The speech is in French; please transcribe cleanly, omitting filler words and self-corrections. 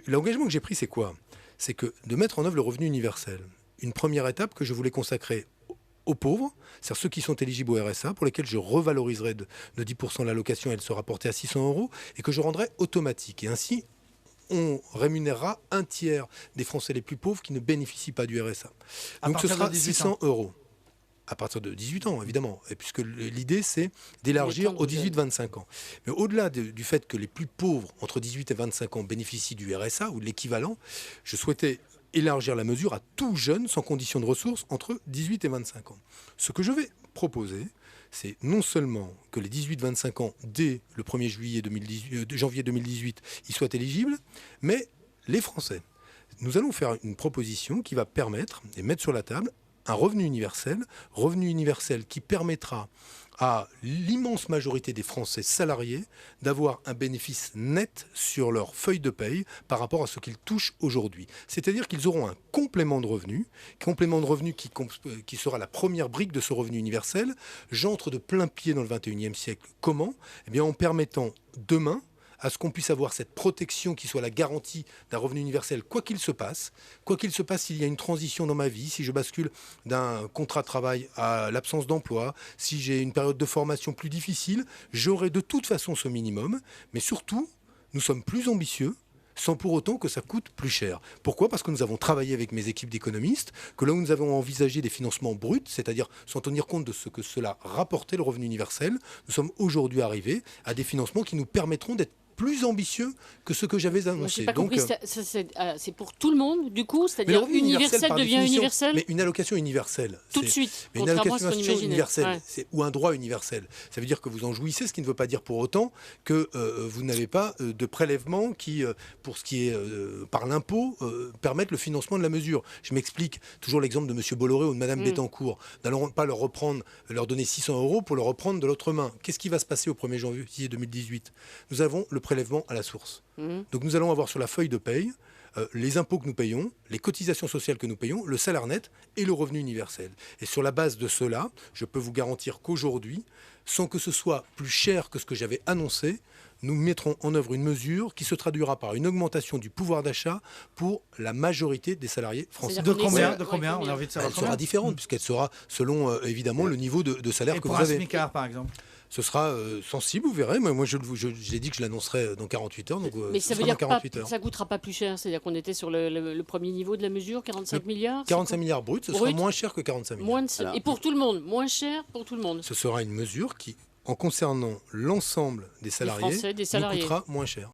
L'engagement que j'ai pris, c'est quoi? C'est que de mettre en œuvre le revenu universel. Une première étape que je voulais consacrer aux pauvres, c'est-à-dire ceux qui sont éligibles au RSA, pour lesquels je revaloriserai de 10% l'allocation, elle sera portée à 600 euros, et que je rendrai automatique. Et ainsi, on rémunérera un tiers des Français les plus pauvres qui ne bénéficient pas du RSA. À Donc ce partir de sera 18 600 ans. euros. À partir de 18 ans, évidemment, et puisque l'idée, c'est d'élargir aux 18-25 ans. Mais au-delà du fait que les plus pauvres, entre 18 et 25 ans, bénéficient du RSA ou de l'équivalent, je souhaitais élargir la mesure à tout jeune sans condition de ressources entre 18 et 25 ans. Ce que je vais proposer, c'est non seulement que les 18-25 ans, dès le 1er janvier 2018, ils soient éligibles, mais les Français. Nous allons faire une proposition qui va permettre et mettre sur la table un revenu universel qui permettra à l'immense majorité des Français salariés d'avoir un bénéfice net sur leur feuille de paye par rapport à ce qu'ils touchent aujourd'hui. C'est-à-dire qu'ils auront un complément de revenu qui sera la première brique de ce revenu universel. J'entre de plein pied dans le 21e siècle. Comment? Eh bien, en permettant demain à ce qu'on puisse avoir cette protection qui soit la garantie d'un revenu universel, quoi qu'il se passe, s'il y a une transition dans ma vie, si je bascule d'un contrat de travail à l'absence d'emploi, si j'ai une période de formation plus difficile, j'aurai de toute façon ce minimum, mais surtout, nous sommes plus ambitieux, sans pour autant que ça coûte plus cher. Pourquoi? Parce que nous avons travaillé avec mes équipes d'économistes, que là où nous avons envisagé des financements bruts, c'est-à-dire sans tenir compte de ce que cela rapportait le revenu universel, nous sommes aujourd'hui arrivés à des financements qui nous permettront d'être plus ambitieux que ce que j'avais annoncé. Je n'ai pas compris, c'est pour tout le monde, du coup? Mais le C'est-à-dire revenu universel par devient définition, universel mais une allocation universelle. tout de suite, Mais une contrairement à ce qu'on allocation imaginait. universelle, Ouais. ou un droit universel. Ça veut dire que vous en jouissez, ce qui ne veut pas dire pour autant que vous n'avez pas de prélèvement qui, pour ce qui est par l'impôt, permettent le financement de la mesure. Je m'explique, toujours l'exemple de M. Bolloré ou de Mme Bettencourt. N'allons pas leur donner 600 euros pour le reprendre de l'autre main. Qu'est-ce qui va se passer au 1er janvier 2018? Nous avons le prélèvement à la source. Donc nous allons avoir sur la feuille de paye les impôts que nous payons, les cotisations sociales que nous payons, le salaire net et le revenu universel. Et sur la base de cela, je peux vous garantir qu'aujourd'hui, sans que ce soit plus cher que ce que j'avais annoncé, nous mettrons en œuvre une mesure qui se traduira par une augmentation du pouvoir d'achat pour la majorité des salariés français. De combien? On a envie de savoir. Elle sera différente puisqu'elle sera selon évidemment le niveau de salaire que vous avez. Et pour un smicard, par exemple? Ce sera sensible, vous verrez. Moi, j'ai dit que je l'annoncerai dans 48 heures. Donc, Mais ce ça sera veut dire dans 48 heures. ça ne coûtera pas plus cher. C'est-à-dire qu'on était sur le premier niveau de la mesure, 45 milliards 45 milliards bruts, ce sera moins cher que 45 milliards. Et pour tout le monde, moins cher pour tout le monde. Ce sera une mesure qui, en concernant l'ensemble des salariés, Français, des nous salariés, coûtera moins cher.